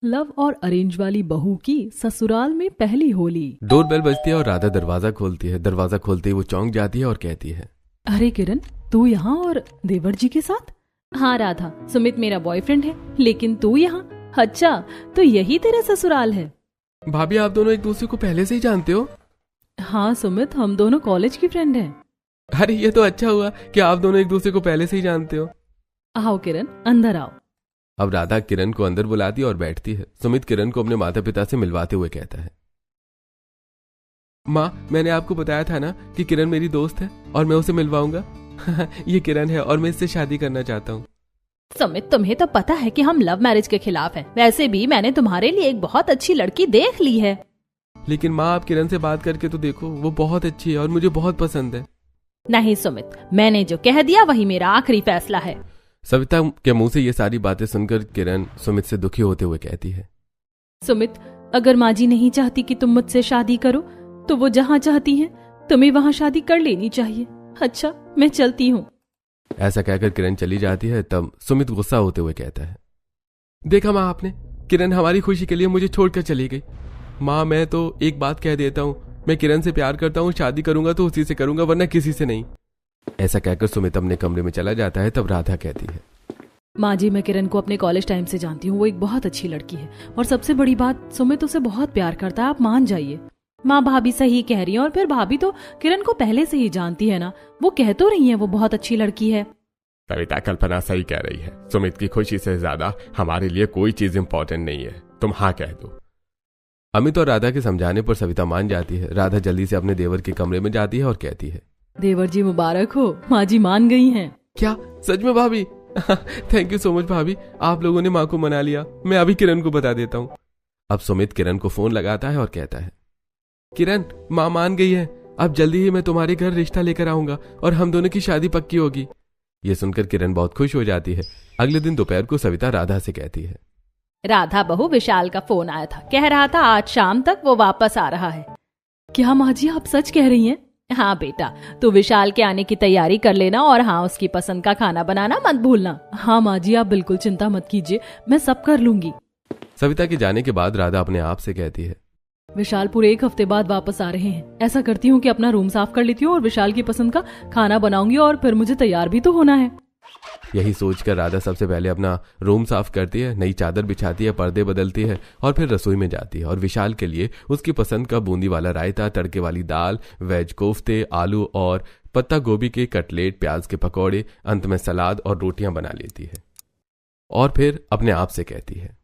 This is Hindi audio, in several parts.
लव और अरेंज वाली बहू की ससुराल में पहली होली। डोरबेल बजती है और राधा दरवाजा खोलती है। दरवाजा खोलते ही वो चौंक जाती है और कहती है, अरे किरण, तू यहाँ और देवर जी के साथ? हाँ राधा, सुमित मेरा बॉयफ्रेंड है, लेकिन तू यहाँ? अच्छा, तो यही तेरा ससुराल है? भाभी आप दोनों एक दूसरे को पहले से ही जानते हो? हाँ सुमित, हम दोनों कॉलेज की फ्रेंड हैं। अरे ये तो अच्छा हुआ कि आप दोनों एक दूसरे को पहले से ही जानते हो। आओ किरण, अंदर आओ। अब राधा किरण को अंदर बुलाती और बैठती है। सुमित किरण को अपने माता पिता से मिलवाते हुए कहता है, माँ मैंने आपको बताया था ना कि किरण मेरी दोस्त है और मैं उसे मिलवाऊंगा। ये किरण है और मैं इससे शादी करना चाहता हूँ। सुमित, तुम्हें तो पता है कि हम लव मैरिज के खिलाफ हैं। वैसे भी मैंने तुम्हारे लिए एक बहुत अच्छी लड़की देख ली है। लेकिन माँ आप किरण से बात करके तो देखो, वो बहुत अच्छी है और मुझे बहुत पसंद है। नहीं सुमित, मैंने जो कह दिया वही मेरा आखिरी फैसला है। सविता के मुंह से ये सारी बातें सुनकर किरण सुमित से दुखी होते हुए कहती है, सुमित, अगर माँ जी नहीं चाहती कि तुम मुझसे शादी करो तो वो जहाँ चाहती हैं तुम्हें वहाँ शादी कर लेनी चाहिए। अच्छा, मैं चलती हूँ। ऐसा कहकर किरण चली जाती है। तब सुमित गुस्सा होते हुए कहता है, देखा माँ आपने, किरण हमारी खुशी के लिए मुझे छोड़कर चली गई। माँ मैं तो एक बात कह देता हूँ, मैं किरण से प्यार करता हूँ, शादी करूंगा तो उसी से करूंगा, वरना किसी से नहीं। ऐसा कहकर सुमित अपने कमरे में चला जाता है। तब राधा कहती है, माँ जी मैं किरण को अपने कॉलेज टाइम से जानती हूँ, वो एक बहुत अच्छी लड़की है और सबसे बड़ी बात, सुमित उसे बहुत प्यार करता है, आप मान जाइए। माँ भाभी सही कह रही है, और फिर भाभी तो किरण को पहले से ही जानती है ना, वो कह तो रही है वो बहुत अच्छी लड़की है। कविता कल्पना सही कह रही है, सुमित की खुशी से ज्यादा हमारे लिए कोई चीज इम्पोर्टेंट नहीं है, तुम हाँ कह दो। अमित और राधा के समझाने पर सविता मान जाती है। राधा जल्दी से अपने देवर के कमरे में जाती है और कहती है, देवर जी मुबारक हो, माँ जी मान गई हैं। क्या सच में भाभी? थैंक यू सो मच भाभी, आप लोगों ने माँ को मना लिया। मैं अभी किरण को बता देता हूँ। अब सुमित किरण को फोन लगाता है और कहता है, किरण माँ मान गई है, अब जल्दी ही मैं तुम्हारे घर रिश्ता लेकर आऊंगा और हम दोनों की शादी पक्की होगी। ये सुनकर किरण बहुत खुश हो जाती है। अगले दिन दोपहर को सविता राधा से कहती है, राधा बहू, विशाल का फोन आया था, कह रहा था आज शाम तक वो वापस आ रहा है। क्या माँ जी आप सच कह रही हैं? हाँ बेटा, तो विशाल के आने की तैयारी कर लेना और हाँ उसकी पसंद का खाना बनाना मत भूलना। हाँ माँ जी आप बिल्कुल चिंता मत कीजिए, मैं सब कर लूंगी। सविता के जाने के बाद राधा अपने आप से कहती है, विशाल पूरे 1 हफ्ते बाद वापस आ रहे हैं। ऐसा करती हूँ कि अपना रूम साफ कर लेती हूँ और विशाल की पसंद का खाना बनाऊंगी और फिर मुझे तैयार भी तो होना है। यही सोचकर राधा सबसे पहले अपना रूम साफ करती है, नई चादर बिछाती है, पर्दे बदलती है और फिर रसोई में जाती है और विशाल के लिए उसकी पसंद का बूंदी वाला रायता, तड़के वाली दाल, वेज कोफ्ते, आलू और पत्ता गोभी के कटलेट, प्याज के पकौड़े, अंत में सलाद और रोटियां बना लेती है और फिर अपने आप से कहती है,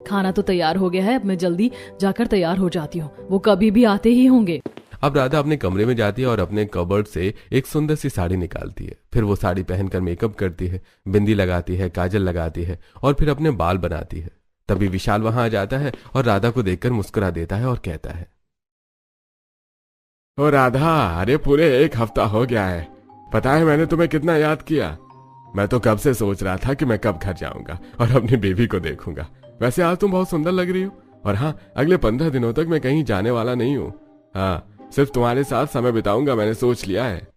खाना तो तैयार हो गया है, अब मैं जल्दी जाकर तैयार हो जाती हूँ, वो कभी भी आते ही होंगे। अब राधा अपने कमरे में जाती है और अपने कबर्ड से एक सुंदर सी साड़ी निकालती है। फिर वो साड़ी पहनकर मेकअप करती है, बिंदी लगाती है, काजल लगाती है और फिर अपने बाल बनाती है। तभी विशाल वहां आ जाता है और राधा को देखकर मुस्कुरा देता है और कहता है, ओ राधा, अरे पूरे 1 हफ्ता हो गया है, पता है मैंने तुम्हें कितना याद किया। मैं तो कब से सोच रहा था कि मैं कब घर जाऊंगा और अपनी बेबी को देखूंगा। वैसे आज तुम बहुत सुंदर लग रही हो और हाँ, अगले 15 दिनों तक मैं कहीं जाने वाला नहीं हूँ। हाँ, सिर्फ तुम्हारे साथ समय बिताऊंगा, मैंने सोच लिया है।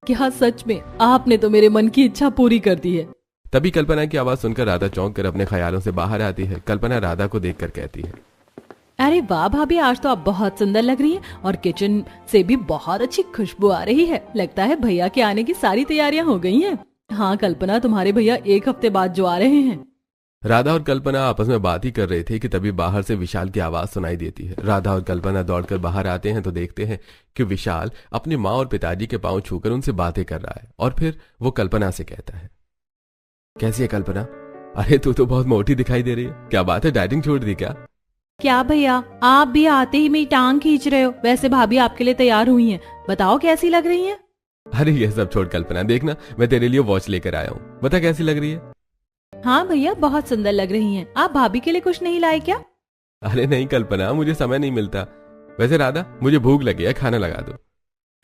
क्या सच में? आपने तो मेरे मन की इच्छा पूरी कर दी है। तभी कल्पना की आवाज सुनकर राधा चौंक कर अपने ख्यालों से बाहर आती है। कल्पना राधा को देखकर कहती है, अरे वाह भाभी, आज तो आप बहुत सुंदर लग रही हैं और किचन से भी बहुत अच्छी खुशबू आ रही है। लगता है भैया के आने की सारी तैयारियां हो गई हैं। हाँ कल्पना, तुम्हारे भैया 1 हफ्ते बाद जो आ रहे हैं। राधा और कल्पना आपस में बात ही कर रहे थे कि तभी बाहर से विशाल की आवाज सुनाई देती है। राधा और कल्पना दौड़कर बाहर आते हैं तो देखते हैं कि विशाल अपनी माँ और पिताजी के पांव छूकर उनसे बातें कर रहा है और फिर वो कल्पना से कहता है, कैसी है कल्पना? अरे तू तो बहुत मोटी दिखाई दे रही है, क्या बात है, डाइटिंग छोड़ दी क्या? क्या भैया, आप भी आते ही मेरी टांग खींच रहे हो। वैसे भाभी आपके लिए तैयार हुई हैं, बताओ कैसी लग रही हैं? अरे ये सब छोड़ कल्पना, देखना मैं तेरे लिए वॉच लेकर आया हूँ, बता कैसी लग रही है? हाँ भैया, बहुत सुंदर लग रही हैं। आप भाभी के लिए कुछ नहीं लाए क्या? अरे नहीं कल्पना, मुझे समय नहीं मिलता। वैसे राधा, मुझे भूख लगी है, खाना लगा दो।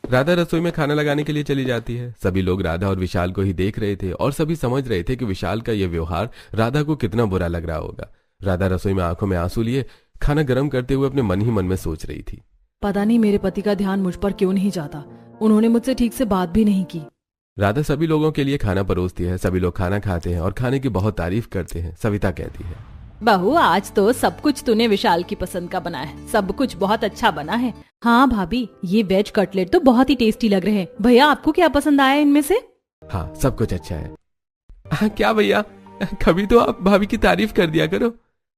राधा रसोई में खाना लगाने के लिए चली जाती है। सभी लोग राधा और विशाल को ही देख रहे थे और सभी समझ रहे थे कि विशाल का यह व्यवहार राधा को कितना बुरा लग रहा होगा। राधा रसोई में आंखों में आंसू लिए खाना गर्म करते हुए अपने मन ही मन में सोच रही थी, पता नहीं मेरे पति का ध्यान मुझ पर क्यों नहीं जाता, उन्होंने मुझसे ठीक से बात भी नहीं की। राधा सभी लोगों के लिए खाना परोसती है। सभी लोग खाना खाते हैं और खाने की बहुत तारीफ करते हैं। सविता कहती है, बहू आज तो सब कुछ तूने विशाल की पसंद का बनाया है, सब कुछ बहुत अच्छा बना है। हाँ भाभी, ये वेज कटलेट तो बहुत ही टेस्टी लग रहे हैं। भैया आपको क्या पसंद आया इनमें से? हाँ सब कुछ अच्छा है। क्या भैया, कभी तो आप भाभी की तारीफ कर दिया करो।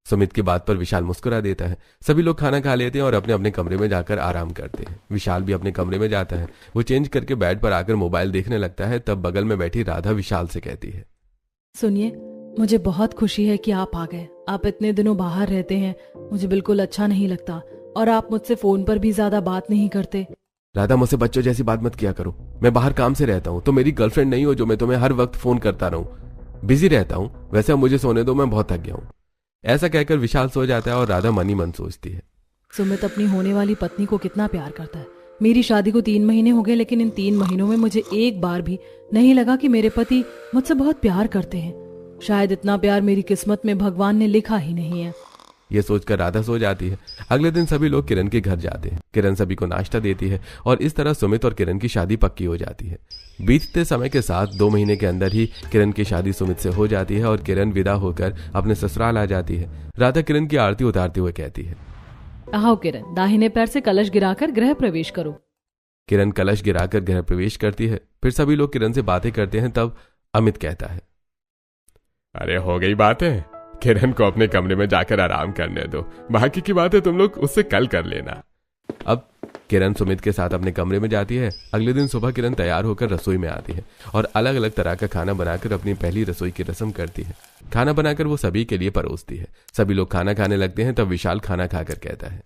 सुमित की बात पर विशाल मुस्कुरा देता है। सभी लोग खाना खा लेते हैं और अपने अपने कमरे में जाकर आराम करते हैं। विशाल भी अपने कमरे में जाता है। वो चेंज करके बेड पर आकर मोबाइल देखने लगता है। तब बगल में बैठी राधा विशाल से कहती है, सुनिए, मुझे बहुत खुशी है कि आप आ गए। आप इतने दिनों बाहर रहते हैं, मुझे बिल्कुल अच्छा नहीं लगता, और आप मुझसे फोन पर भी ज्यादा बात नहीं करते। राधा मुझसे बच्चों जैसी बात मत किया करो। मैं बाहर काम से रहता हूँ, तो मेरी गर्लफ्रेंड नहीं हो जो मैं तुम्हें हर वक्त फोन करता रहूं। बिजी रहता हूँ। वैसे अब मुझे सोने दो, मैं बहुत थक गया हूँ। ऐसा कहकर विशाल सो जाता है और राधा मन ही मन सोचती है, सुमित अपनी होने वाली पत्नी को कितना प्यार करता है। मेरी शादी को 3 महीने हो गए, लेकिन इन 3 महीनों में मुझे एक बार भी नहीं लगा कि मेरे पति मुझसे बहुत प्यार करते हैं। शायद इतना प्यार मेरी किस्मत में भगवान ने लिखा ही नहीं है। ये सोचकर राधा सो जाती है। अगले दिन सभी लोग किरण के घर जाते हैं। किरण सभी को नाश्ता देती है और इस तरह सुमित और किरण की शादी पक्की हो जाती है। बीतते समय के साथ 2 महीने के अंदर ही किरण की शादी सुमित से हो जाती है और किरण विदा होकर अपने ससुराल आ जाती है। राधा किरण की आरती उतारते हुए कहती है, आओ किरण, दाहिने पैर से कलश गिराकर गृह प्रवेश करो। किरण कलश गिराकर गृह प्रवेश करती है। फिर सभी लोग किरण से बातें करते हैं। तब अमित कहता है, अरे हो गई बातें, किरण को अपने कमरे में जाकर आराम करने दो, बाकी की बातें तुम लोग उससे कल कर लेना। अब किरण सुमित के साथ अपने कमरे में जाती है। अगले दिन सुबह किरण तैयार होकर रसोई में आती है और अलग अलग तरह का खाना बनाकर अपनी पहली रसोई की रस्म करती है। खाना बनाकर वो सभी के लिए परोसती है। सभी लोग खाना खाने लगते हैं। तब विशाल खाना खाकर कहता है,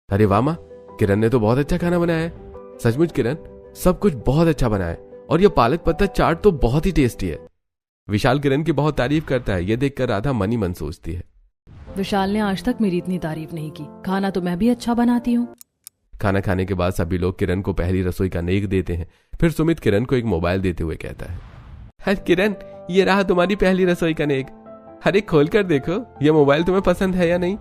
अरे वाह माँ, किरण ने तो बहुत अच्छा खाना बनाया है। सचमुच किरण, सब कुछ बहुत अच्छा बना है, और ये पालक पत्ता चाट तो बहुत ही टेस्टी है। विशाल किरण की बहुत तारीफ करता है। ये देखकर राधा मन ही मन सोचती है, विशाल ने आज तक मेरी इतनी तारीफ नहीं की। खाना तो मैं भी अच्छा बनाती हूँ। खाना खाने के बाद सभी लोग किरण को पहली रसोई का नेक देते हैं। फिर सुमित किरण को एक मोबाइल देते हुए कहता है, अरे किरण, ये रहा तुम्हारी पहली रसोई का नेक। अरे खोल कर देखो, ये मोबाइल तुम्हें पसंद है या नहीं।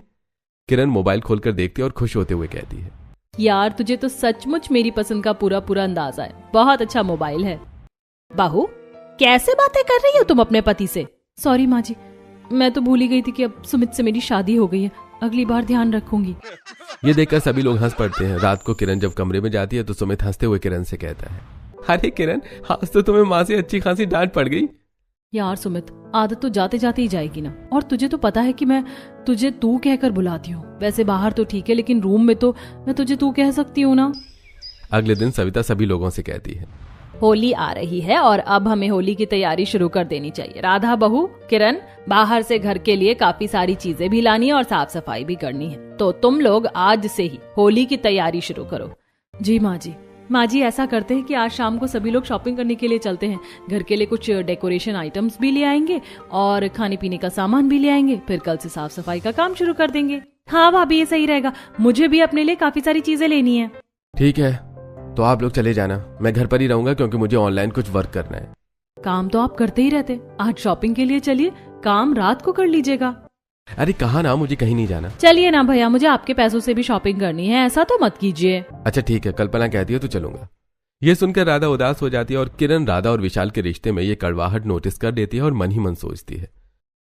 किरण मोबाइल खोलकर देखती है और खुश होते हुए कहती है, यार तुझे तो सचमुच मेरी पसंद का पूरा पूरा अंदाजा है। बहुत अच्छा मोबाइल है। बहू, कैसे बातें कर रही हो तुम अपने पति से? सॉरी माँ जी, मैं तो भूल ही गई थी कि अब सुमित से मेरी शादी हो गई है। अगली बार ध्यान रखूंगी। ये देखकर सभी लोग हंस पड़ते हैं। रात को किरण जब कमरे में जाती है तो सुमित हंसते हुए किरण से कहता है, अरे किरण, आज तो तुम्हें माँ से अच्छी खासी डांट पड़ गई। यार सुमित, आदत तो जाते जाते ही जाएगी ना। और तुझे तो पता है कि मैं तुझे तू कहकर बुलाती हूँ। वैसे बाहर तो ठीक है, लेकिन रूम में तो मैं तुझे तू कह सकती हूँ ना। अगले दिन सविता सभी लोगों से कहती है, होली आ रही है और अब हमें होली की तैयारी शुरू कर देनी चाहिए। राधा, बहू, किरण, बाहर से घर के लिए काफी सारी चीजें भी लानी है और साफ सफाई भी करनी है। तो तुम लोग आज से ही होली की तैयारी शुरू करो। जी माँ जी। माँ जी, ऐसा करते हैं कि आज शाम को सभी लोग शॉपिंग करने के लिए चलते हैं। घर के लिए कुछ डेकोरेशन आइटम्स भी ले आएंगे और खाने पीने का सामान भी ले आएंगे। फिर कल से साफ सफाई का काम शुरू कर देंगे। हाँ भाभी, ये सही रहेगा। मुझे भी अपने लिए काफी सारी चीजें लेनी है। ठीक है, तो आप लोग चले जाना। मैं घर पर ही रहूंगा क्योंकि मुझे ऑनलाइन कुछ वर्क करना है। काम तो आप करते ही रहते। आज शॉपिंग के लिए चलिए, काम रात को कर लीजिएगा। अरे कहा ना, मुझे कहीं नहीं जाना। चलिए ना भैया, मुझे आपके पैसों से भी शॉपिंग करनी है, ऐसा तो मत कीजिए। अच्छा ठीक है, कल्पना कहती है तो चलूंगा। ये सुनकर राधा उदास हो जाती है और किरण राधा और विशाल के रिश्ते में ये कड़वाहट नोटिस कर देती है और मन ही मन सोचती है,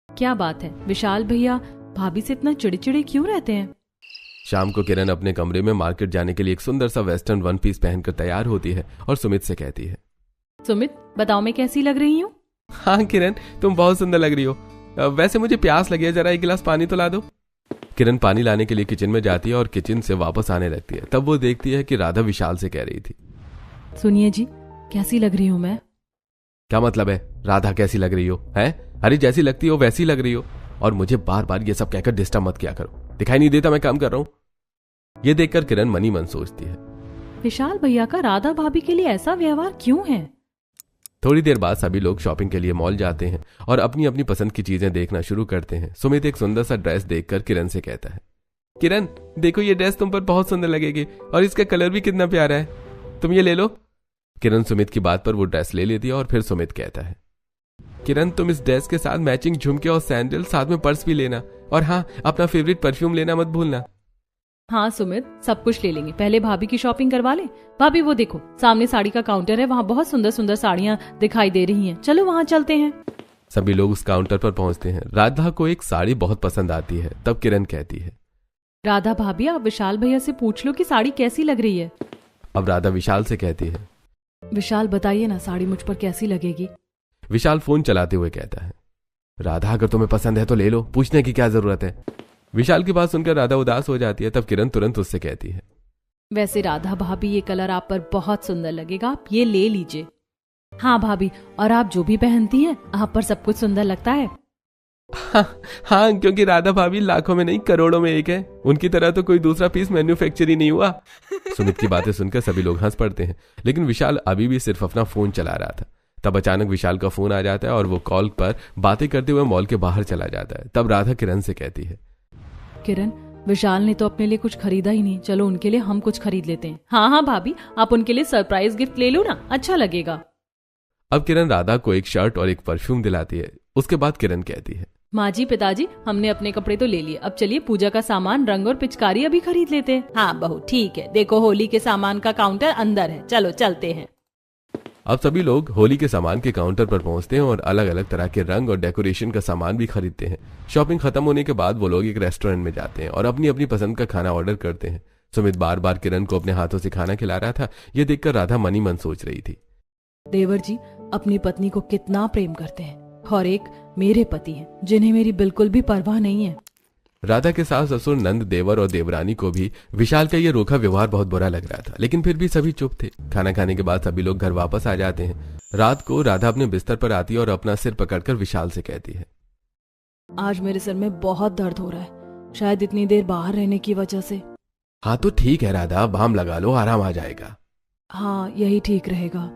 क्या बात है, विशाल भैया भाभी से इतना चिड़चिड़े क्यों रहते हैं? शाम को किरण अपने कमरे में मार्केट जाने के लिए एक सुंदर सा वेस्टर्न वन पीस पहनकर तैयार होती है और सुमित से कहती है, सुमित बताओ मैं कैसी लग रही हूँ? हाँ किरण, तुम बहुत सुंदर लग रही हो। वैसे मुझे प्यास लगी है, जरा 1 गिलास पानी तो ला दो। किरण पानी लाने के लिए किचन में जाती है और किचन से वापस आने लगती है। तब वो देखती है कि राधा विशाल से कह रही थी, सुनिए जी, कैसी लग रही हूँ मैं? क्या मतलब है राधा कैसी लग रही हो? हैं? अरे जैसी लगती हो वैसी लग रही हो, और मुझे बार बार ये सब कहकर डिस्टर्ब मत किया करो। दिखाई नहीं देता मैं काम कर रहा हूँ? ये देखकर किरण मनी मन सोचती है, विशाल भैया का राधा भाभी के लिए ऐसा व्यवहार क्यों है? थोड़ी देर बाद सभी लोग शॉपिंग के लिए मॉल जाते हैं और अपनी अपनी पसंद की चीजें देखना शुरू करते हैं। सुमित एक सुंदर सा ड्रेस देखकर किरण से कहता है, किरण देखो ये ड्रेस तुम पर बहुत सुंदर लगेगी और इसका कलर भी कितना प्यारा है, तुम ये ले लो। किरण सुमित की बात पर वो ड्रेस ले लेती है और फिर सुमित कहता है, किरण तुम इस ड्रेस के साथ मैचिंग झुमके और सैंडल, साथ में पर्स भी लेना, और हाँ अपना फेवरेट परफ्यूम लेना मत भूलना। हाँ सुमित, सब कुछ ले लेंगे, पहले भाभी की शॉपिंग करवा ले। भाभी वो देखो सामने साड़ी का काउंटर है, वहाँ बहुत सुंदर सुंदर साड़ियाँ दिखाई दे रही हैं, चलो वहाँ चलते हैं। सभी लोग उस काउंटर पर पहुंचते हैं। राधा को एक साड़ी बहुत पसंद आती है। तब किरण कहती है, राधा भाभी आप विशाल भैया से पूछ लो कि साड़ी कैसी लग रही है। अब राधा विशाल से कहती है, विशाल बताइए ना साड़ी मुझ पर कैसी लगेगी। विशाल फोन चलाते हुए कहता है, राधा अगर तुम्हें पसंद है तो ले लो, पूछने की क्या जरूरत है। विशाल की बात सुनकर राधा उदास हो जाती है। तब किरण तुरंत उससे कहती है, वैसे राधा भाभी ये कलर आप पर बहुत सुंदर लगेगा, आप ये ले लीजिए। हाँ भाभी, और आप जो भी पहनती हैं आप पर सब कुछ सुंदर लगता है। हाँ, क्योंकि राधा भाभी लाखों में नहीं करोड़ों में एक है। उनकी तरह तो कोई दूसरा पीस मैन्युफैक्चर ही नहीं हुआ। सुमित की बातें सुनकर सभी लोग हंस पड़ते हैं, लेकिन विशाल अभी भी सिर्फ अपना फोन चला रहा था। तब अचानक विशाल का फोन आ जाता है और वो कॉल पर बातें करते हुए मॉल के बाहर चला जाता है। तब राधा किरण से कहती है, किरण विशाल ने तो अपने लिए कुछ खरीदा ही नहीं, चलो उनके लिए हम कुछ खरीद लेते हैं। हाँ हाँ भाभी, आप उनके लिए सरप्राइज गिफ्ट ले लो ना, अच्छा लगेगा। अब किरण राधा को एक शर्ट और एक परफ्यूम दिलाती है। उसके बाद किरण कहती है, माँ जी पिताजी हमने अपने कपड़े तो ले लिए, अब चलिए पूजा का सामान, रंग और पिचकारी अभी खरीद लेते हैं। हाँ बहू ठीक है, देखो होली के सामान का काउंटर अंदर है, चलो चलते हैं। अब सभी लोग होली के सामान के काउंटर पर पहुंचते हैं और अलग अलग तरह के रंग और डेकोरेशन का सामान भी खरीदते हैं। शॉपिंग खत्म होने के बाद वो लोग एक रेस्टोरेंट में जाते हैं और अपनी अपनी पसंद का खाना ऑर्डर करते हैं। सुमित बार बार किरण को अपने हाथों से खाना खिला रहा था। ये देखकर राधा मन ही मन सोच रही थी, देवर जी अपनी पत्नी को कितना प्रेम करते हैं, और एक मेरे पति हैं जिन्हें मेरी बिल्कुल भी परवाह नहीं है। राधा के सास ससुर नंद, देवर और देवरानी को भी विशाल का ये रूखा व्यवहार बहुत बुरा लग रहा था, लेकिन फिर भी सभी चुप थे। खाना खाने के बाद सभी लोग घर वापस आ जाते हैं। रात को राधा अपने बिस्तर पर आती है और अपना सिर पकड़कर विशाल से कहती है, आज मेरे सिर में बहुत दर्द हो रहा है, शायद इतनी देर बाहर रहने की वजह से। हाँ तो ठीक है राधा, बाम लगा लो, आराम आ जाएगा। हाँ यही ठीक रहेगा।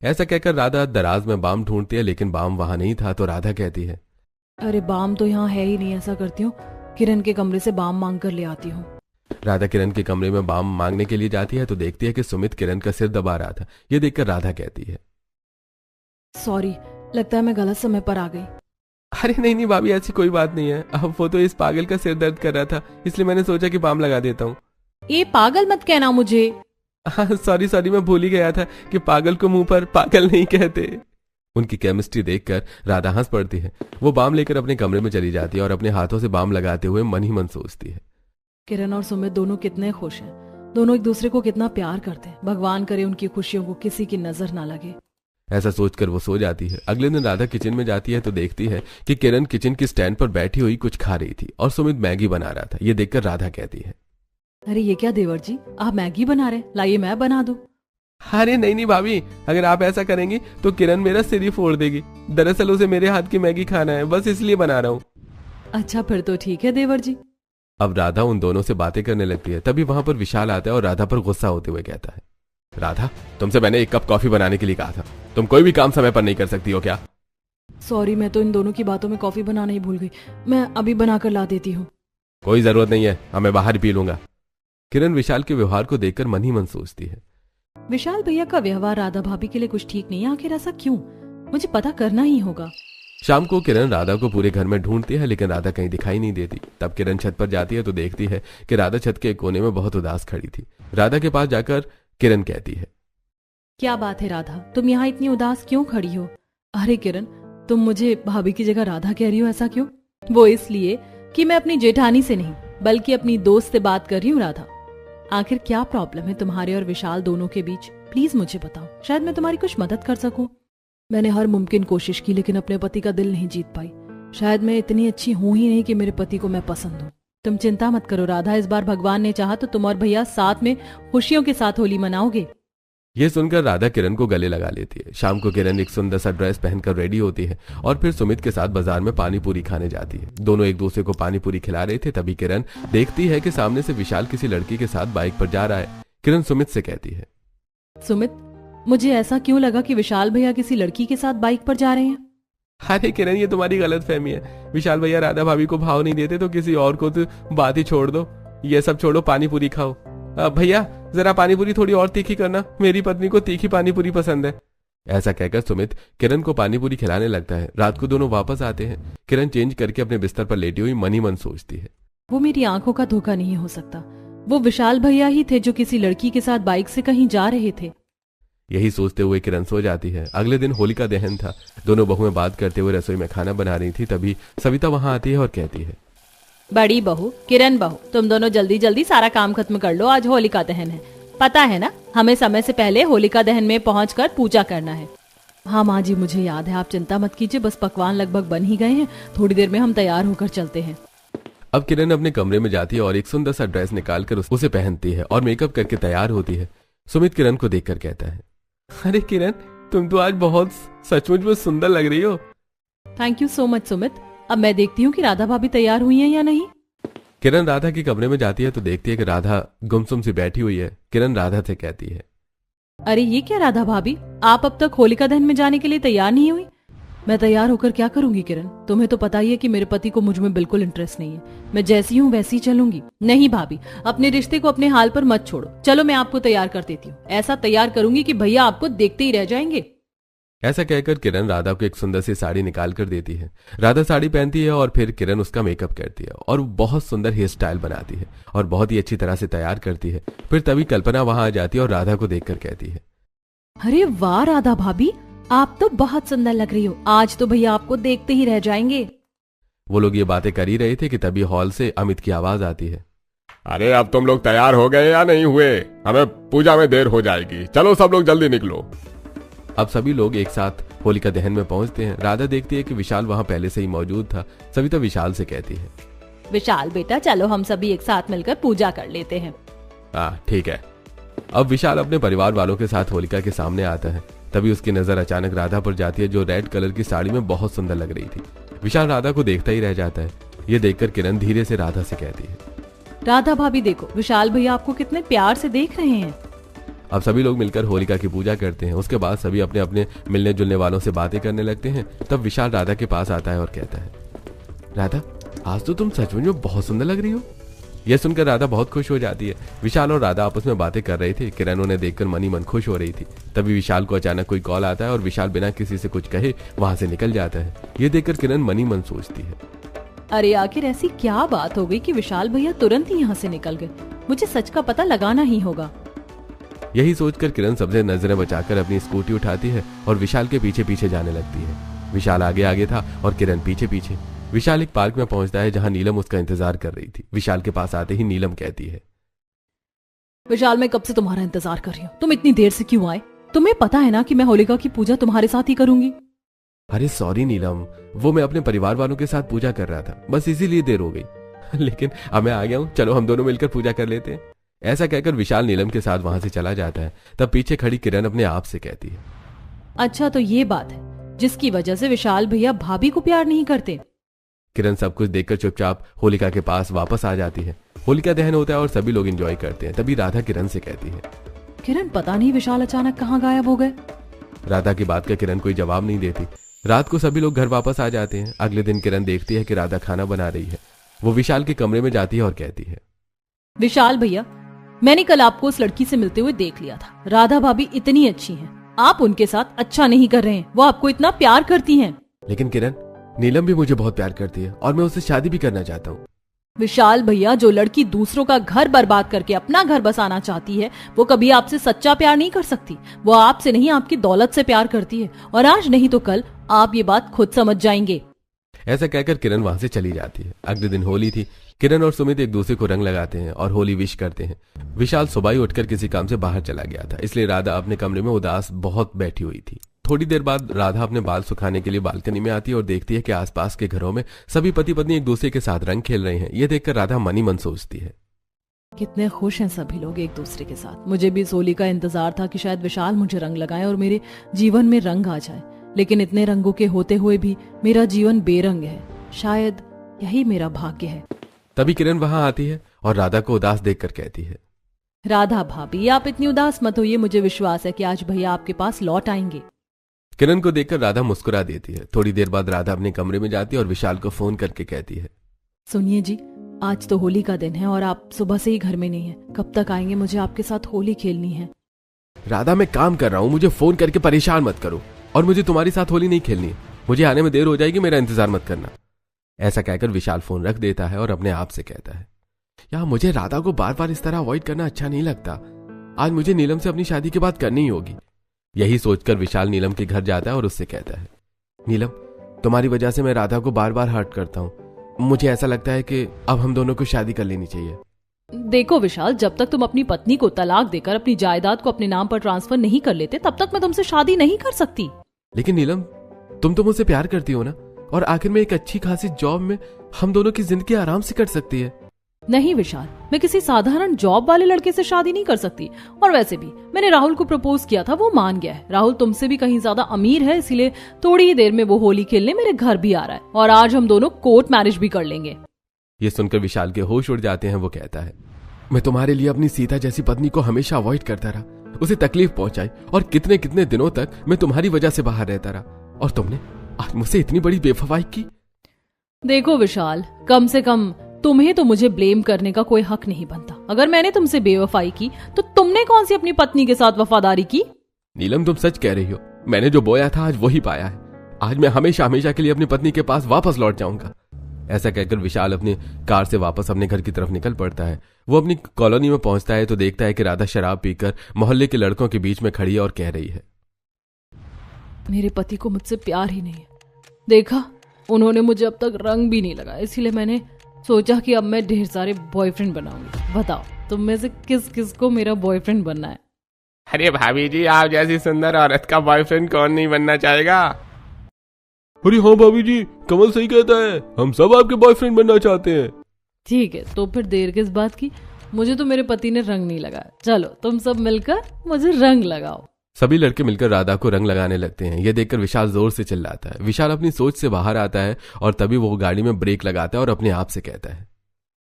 ऐसा कहकर राधा दराज में बाम ढूंढती है, लेकिन बाम वहां नहीं था। तो राधा कहती है, अरे बाम तो यहाँ है ही नहीं। ऐसा करती हूँ किरण के कमरे से बाम मांग कर ले आती हूँ। राधा किरण के कमरे में बाम मांगने के लिए जाती है तो देखती है कि सुमित किरण का सिर दबा रहा था। ये देखकर राधा कहती है, सॉरी, लगता है मैं गलत समय पर आ गई। अरे नहीं नहीं भाभी, ऐसी कोई बात नहीं है। अब वो तो इस पागल का सिर दर्द कर रहा था, इसलिए मैंने सोचा कि बाम लगा देता हूँ। ये पागल मत कहना मुझे। सॉरी सॉरी, मैं भूल ही गया था कि पागल को मुंह पर पागल नहीं कहते। उनकी केमिस्ट्री देखकर राधा हंस पड़ती है। वो बाम लेकर अपने कमरे में चली जाती है और अपने हाथों से बाम लगाते हुए मन ही मन सोचती है, किरण और सुमित दोनों कितने खुश हैं, दोनों एक दूसरे को कितना प्यार करते हैं। भगवान करे उनकी खुशियों को किसी की नजर ना लगे। ऐसा सोचकर वो सो जाती है। अगले दिन राधा किचन में जाती है तो देखती है कि किरण किचन की स्टैंड पर बैठी हुई कुछ खा रही थी और सुमित मैगी बना रहा था। ये देखकर राधा कहती है, अरे ये क्या देवर जी, आप मैगी बना रहे, लाइए मैं बना दूं। अरे नहीं नहीं भाभी, अगर आप ऐसा करेंगी तो किरण मेरा सिर ही फोड़ देगी। दरअसल उसे मेरे हाथ की मैगी खाना है, बस इसलिए बना रहा हूँ। अच्छा फिर तो ठीक है देवर जी। अब राधा उन दोनों से बातें करने लगती है। तभी वहां पर विशाल आता है और राधा पर गुस्सा होते हुए कहता है, राधा तुमसे मैंने 1 कप कॉफी बनाने के लिए कहा था, तुम कोई भी काम समय पर नहीं कर सकती हो क्या? सॉरी, मैं तो इन दोनों की बातों में कॉफी बनाना ही भूल गई, मैं अभी बनाकर ला देती हूँ। कोई जरूरत नहीं है, अब मैं बाहर पी लूंगा। किरण विशाल के व्यवहार को देखकर मन ही मन सोचती है, विशाल भैया का व्यवहार राधा भाभी के लिए कुछ ठीक नहीं है, आखिर ऐसा क्यों, मुझे पता करना ही होगा। शाम को किरण राधा को पूरे घर में ढूंढती है, लेकिन राधा कहीं दिखाई नहीं देती। तब किरण छत पर जाती है तो देखती है कि राधा छत के एक कोने में बहुत उदास खड़ी थी। राधा के पास जाकर किरण कहती है, क्या बात है राधा, तुम यहाँ इतनी उदास क्यों खड़ी हो? अरे किरण, तुम मुझे भाभी की जगह राधा कह रही हो, ऐसा क्यों? वो इसलिए कि मैं अपनी जेठानी से नहीं बल्कि अपनी दोस्त से बात कर रही हूँ राधा। आखिर क्या प्रॉब्लम है तुम्हारे और विशाल दोनों के बीच, प्लीज मुझे बताओ, शायद मैं तुम्हारी कुछ मदद कर सकूं। मैंने हर मुमकिन कोशिश की लेकिन अपने पति का दिल नहीं जीत पाई। शायद मैं इतनी अच्छी हूं ही नहीं कि मेरे पति को मैं पसंद हूं। तुम चिंता मत करो राधा, इस बार भगवान ने चाहा तो तुम और भैया साथ में खुशियों के साथ होली मनाओगे। यह सुनकर राधा किरण को गले लगा लेती है। शाम को किरण एक सुंदर सा ड्रेस पहनकर रेडी होती है और फिर सुमित के साथ बाजार में पानी पूरी खाने जाती है। दोनों एक दूसरे को पानी पूरी खिला रहे थे। तभी किरण देखती है कि सामने से विशाल किसी लड़की के साथ बाइक पर जा रहा है। किरण सुमित से कहती है, सुमित, मुझे ऐसा क्यों लगा कि विशाल भैया किसी लड़की के साथ बाइक पर जा रहे हैं? अरे किरण, ये तुम्हारी गलत फहमी है। विशाल भैया राधा भाभी को भाव नहीं देते तो किसी और को तो बात ही छोड़ दो। ये सब छोड़ो, पानी पूरी खाओ। भैया जरा पानी पूरी थोड़ी और तीखी करना, मेरी पत्नी को तीखी पानी पूरी पसंद है। ऐसा कहकर सुमित किरण को पानी पूरी खिलाने लगता है। रात को दोनों वापस आते हैं। किरण चेंज करके अपने बिस्तर पर लेटी हुई मन ही मन सोचती है, वो मेरी आंखों का धोखा नहीं हो सकता, वो विशाल भैया ही थे जो किसी लड़की के साथ बाइक से कहीं जा रहे थे। यही सोचते हुए किरण सो जाती है। अगले दिन होलिका दहन था। दोनों बहुएं बात करते हुए रसोई में खाना बना रही थी। तभी सविता वहां आती है और कहती है, बड़ी बहू, किरण बहू, तुम दोनों जल्दी जल्दी सारा काम खत्म कर लो, आज होलिका दहन है। पता है ना, हमें समय से पहले होलिका दहन में पहुंचकर पूजा करना है। हाँ माँ जी, मुझे याद है, आप चिंता मत कीजिए, बस पकवान लगभग बन ही गए हैं, थोड़ी देर में हम तैयार होकर चलते हैं। अब किरण अपने कमरे में जाती है और एक सुंदर सा ड्रेस निकालकर उसे पहनती है और मेकअप करके तैयार होती है। सुमित किरण को देखकर कहता है, अरे किरण, तुम तो आज बहुत सचमुच में सुंदर लग रही हो। Thank you so much Sumit. अब मैं देखती हूँ कि राधा भाभी तैयार हुई हैं या नहीं। किरण राधा के कमरे में जाती है तो देखती है कि राधा गुमसुम सी बैठी हुई है। किरण राधा से कहती है, अरे ये क्या राधा भाभी, आप अब तक होलिका दहन में जाने के लिए तैयार नहीं हुई? मैं तैयार होकर क्या करूंगी किरण, तुम्हें तो पता ही है कि मेरे पति को मुझ में बिल्कुल इंटरेस्ट नहीं है। मैं जैसी हूँ वैसी ही चलूंगी। नहीं भाभी, अपने रिश्ते को अपने हाल पर मत छोड़ो। चलो मैं आपको तैयार कर देती हूँ। ऐसा तैयार करूंगी कि भैया आपको देखते ही रह जाएंगे। ऐसा कहकर किरण राधा को एक सुंदर सी साड़ी निकाल कर देती है। राधा साड़ी पहनती है और फिर किरण उसका मेकअप करती है और बहुत सुंदर हेयर स्टाइल बनाती है और बहुत ही अच्छी तरह से तैयार करती है। फिर तभी कल्पना वहां आ जाती है और राधा को देखकर कहती है, अरे वाह राधा भाभी, आप तो बहुत सुंदर लग रही हो, आज तो भैया आपको देखते ही रह जाएंगे। वो लोग ये बातें कर ही रहे थे कि तभी हॉल से अमित की आवाज आती है, अरे अब तुम लोग तैयार हो गए या नहीं हुए? हमें पूजा में देर हो जाएगी, चलो सब लोग जल्दी निकलो। अब सभी लोग एक साथ होलिका दहन में पहुंचते हैं। राधा देखती है कि विशाल वहां पहले से ही मौजूद था। सविता विशाल से कहती है, विशाल बेटा, चलो हम सभी एक साथ मिलकर पूजा कर लेते हैं। ठीक है। अब विशाल अपने परिवार वालों के साथ होलिका के सामने आता है। तभी उसकी नजर अचानक राधा पर जाती है, जो रेड कलर की साड़ी में बहुत सुंदर लग रही थी। विशाल राधा को देखता ही रह जाता है। ये देखकर किरण धीरे से राधा से कहती है, राधा भाभी देखो, विशाल भैया आपको कितने प्यार से देख रहे हैं। अब सभी लोग मिलकर होलिका की पूजा करते हैं। उसके बाद सभी अपने अपने मिलने जुलने वालों से बातें करने लगते हैं। तब विशाल राधा के पास आता है और कहता है, राधा, आज तो तुम सचमुच में बहुत सुंदर लग रही हो। यह सुनकर राधा बहुत खुश हो जाती है। विशाल और राधा आपस में बातें कर रहे थे। किरण उन्हें देखकर मन ही मन खुश हो रही थी। तभी विशाल को अचानक कोई कॉल आता है और विशाल बिना किसी से कुछ कहे वहां से निकल जाता है। ये देखकर किरण मन ही मन सोचती है, अरे आखिर ऐसी क्या बात हो गई कि विशाल भैया तुरंत ही यहाँ से निकल गए। मुझे सच का पता लगाना ही होगा। यही सोचकर किरण सबसे नजरें बचाकर अपनी स्कूटी उठाती है और विशाल के पीछे पीछे जाने लगती है। विशाल आगे आगे था और किरण पीछे पीछे। विशाल एक पार्क में पहुंचता है जहां नीलम उसका इंतजार कर रही थी। विशाल के पास आते ही नीलम कहती है, विशाल, मैं कब से तुम्हारा इंतजार कर रही हूँ, तुम इतनी देर से क्यों आए? तुम्हें पता है ना कि मैं होलिका की पूजा तुम्हारे साथ ही करूंगी। अरे सॉरी नीलम, वो मैं अपने परिवार वालों के साथ पूजा कर रहा था, बस इसीलिए देर हो गई। लेकिन अब मैं आ गया हूँ, चलो हम दोनों मिलकर पूजा कर लेते हैं। ऐसा कहकर विशाल नीलम के साथ वहां से चला जाता है। तब पीछे खड़ी किरण अपने आप से कहती है, अच्छा तो ये बात है जिसकी वजह से विशाल भैया भाभी को प्यार नहीं करते। किरण सब कुछ देखकर चुपचाप होलिका के पास वापस आ जाती है। होलिका दहन होता है और सभी लोग एंजॉय करते हैं। तभी राधा किरण से कहती है, किरण, पता नहीं विशाल अचानक कहाँ गायब हो गए। राधा की बात का किरण कोई जवाब नहीं देती। रात को सभी लोग घर वापस आ जाते हैं। अगले दिन किरण देखती है कि राधा खाना बना रही है। वो विशाल के कमरे में जाती है और कहती है, विशाल भैया, मैंने कल आपको उस लड़की से मिलते हुए देख लिया था। राधा भाभी इतनी अच्छी हैं, आप उनके साथ अच्छा नहीं कर रहे हैं। वो आपको इतना प्यार करती हैं। लेकिन किरण, नीलम भी मुझे बहुत प्यार करती है और मैं उससे शादी भी करना चाहता हूँ। विशाल भैया, जो लड़की दूसरों का घर बर्बाद करके अपना घर बसाना चाहती है, वो कभी आपसे सच्चा प्यार नहीं कर सकती। वो आपसे नहीं, आपकी दौलत से प्यार करती है, और आज नहीं तो कल आप ये बात खुद समझ जाएंगे। ऐसा कहकर किरण वहां से चली जाती है। अगले दिन होली थी। किरण और सुमित एक दूसरे को रंग लगाते हैं और होली विश करते हैं। विशाल सुबह ही उठकर किसी काम से बाहर चला गया था, इसलिए राधा अपने कमरे में उदास बहुत बैठी हुई थी। थोड़ी देर बाद राधा अपने बाल सुखाने के लिए बालकनी में आती है और देखती है कि आसपास के घरों में सभी पति पत्नी एक दूसरे के साथ रंग खेल रहे हैं। ये देखकर राधा मन ही मन सोचती है, कितने खुश हैं सभी लोग एक दूसरे के साथ। मुझे भी इस होली का इंतजार था कि शायद विशाल मुझे रंग लगाए और मेरे जीवन में रंग आ जाए, लेकिन इतने रंगों के होते हुए भी मेरा जीवन बेरंग है। शायद यही मेरा भाग्य है। तभी किरण वहां आती है और राधा को उदास देखकर कहती है, राधा भाभी, आप इतनी उदास मत होइए। मुझे विश्वास है कि आज भैया आपके पास लौट आएंगे। किरण को देखकर राधा मुस्कुरा देती है। थोड़ी देर बाद राधा अपने कमरे में जाती है और विशाल को फोन करके कहती है, सुनिए जी, आज तो होली का दिन है और आप सुबह से ही घर में नहीं हैं। कब तक आएंगे? मुझे आपके साथ होली खेलनी है। राधा, मैं काम कर रहा हूँ, मुझे फोन करके परेशान मत करो, और मुझे तुम्हारे साथ होली नहीं खेलनी है। मुझे आने में देर हो जाएगी, मेरा इंतजार मत करना। ऐसा कहकर विशाल फोन रख देता है और अपने आप से कहता है, यार मुझे राधा को बार बार इस तरह अवॉइड करना अच्छा नहीं लगता। आज मुझे नीलम से अपनी शादी की बात करनी ही होगी। यही सोचकर विशाल नीलम के घर जाता है और उससे कहता है, नीलम, तुम्हारी वजह से मैं राधा को बार बार हर्ट करता हूँ। मुझे ऐसा लगता है कि अब हम दोनों को शादी कर लेनी चाहिए। देखो विशाल, जब तक तुम अपनी पत्नी को तलाक देकर अपनी जायदाद को अपने नाम पर ट्रांसफर नहीं कर लेते, तब तक मैं तुमसे शादी नहीं कर सकती। लेकिन नीलम, तुम तो मुझसे प्यार करती हो ना, और आखिर में एक अच्छी खासी जॉब में हम दोनों की जिंदगी आराम से कट सकती है। नहीं विशाल, मैं किसी साधारण जॉब वाले लड़के से शादी नहीं कर सकती। और वैसे भी मैंने राहुल को प्रपोज किया था, वो मान गया है। राहुल तुमसे भी कहीं ज्यादा अमीर है, इसीलिए थोड़ी ही देर में वो होली खेलने मेरे घर भी आ रहा है, और आज हम दोनों कोर्ट मैरिज भी कर लेंगे। ये सुनकर विशाल के होश उड़ जाते हैं। वो कहता है, मैं तुम्हारे लिए अपनी सीता जैसी पत्नी को हमेशा अवॉइड करता रहा, उसे तकलीफ पहुंचाई, और कितने कितने दिनों तक मैं तुम्हारी वजह से बाहर रहता रहा, और तुमने आज मुझसे इतनी बड़ी बेवफाई की। देखो विशाल, कम से कम तुम्हें तो मुझे ब्लेम करने का कोई हक नहीं बनता। अगर मैंने तुमसे बेवफाई की तो तुमने कौन सी अपनी पत्नी के साथ वफादारी की? नीलम, तुम सच कह रही हो। मैंने जो बोया था आज वही पाया है। आज मैं हमेशा हमेशा के लिए अपनी पत्नी के पास वापस लौट जाऊंगा। ऐसा कहकर विशाल अपनी कार से वापस अपने घर की तरफ निकल पड़ता है। वो अपनी कॉलोनी में पहुंचता है तो देखता है कि राधा शराब पीकर मोहल्ले के लड़कों के बीच में खड़ी है और कह रही है, मेरे पति को मुझसे प्यार ही नहीं है। देखा, उन्होंने मुझे अब तक रंग भी नहीं लगाया, इसीलिए मैंने सोचा कि अब मैं ढेर सारे बॉयफ्रेंड बनाऊंगी। बताओ, तुम में से किस किस को मेरा बॉयफ्रेंड बनना है? अरे भाभी जी, आप जैसी सुंदर औरत का बॉयफ्रेंड कौन नहीं बनना चाहेगा। अरे हाँ भाभी जी, कमल सही कहता है, हम सब आपके बॉयफ्रेंड बनना चाहते हैं। ठीक है, तो फिर देर किस बात की? मुझे तो मेरे पति ने रंग नहीं लगाया, चलो तुम सब मिलकर मुझे रंग लगाओ। सभी लड़के मिलकर राधा को रंग लगाने लगते हैं। यह देखकर विशाल जोर से चिल्लाता है। विशाल अपनी सोच से बाहर आता है और तभी वो गाड़ी में ब्रेक लगाता है और अपने आप से कहता है,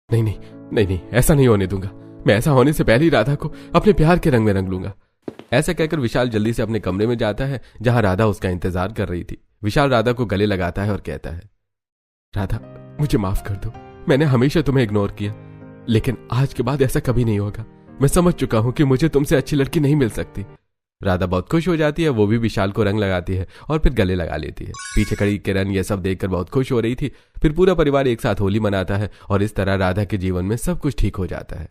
नहीं नहीं नहीं नहीं, ऐसा नहीं होने दूंगा। मैं ऐसा होने से पहले ही राधा को अपने प्यार के रंग में रंग लूंगा। ऐसा कहकर विशाल जल्दी से अपने कमरे में जाता है जहां राधा उसका इंतजार कर रही थी। विशाल राधा को गले लगाता है और कहता है, राधा, मुझे माफ कर दो। मैंने हमेशा तुम्हें इग्नोर किया, लेकिन आज के बाद ऐसा कभी नहीं होगा। मैं समझ चुका हूं कि मुझे तुमसे अच्छी लड़की नहीं मिल सकती। राधा बहुत खुश हो जाती है। वो भी विशाल को रंग लगाती है और फिर गले लगा लेती है। पीछे खड़ी किरण ये सब देखकर बहुत खुश हो रही थी। फिर पूरा परिवार एक साथ होली मनाता है और इस तरह राधा के जीवन में सब कुछ ठीक हो जाता है।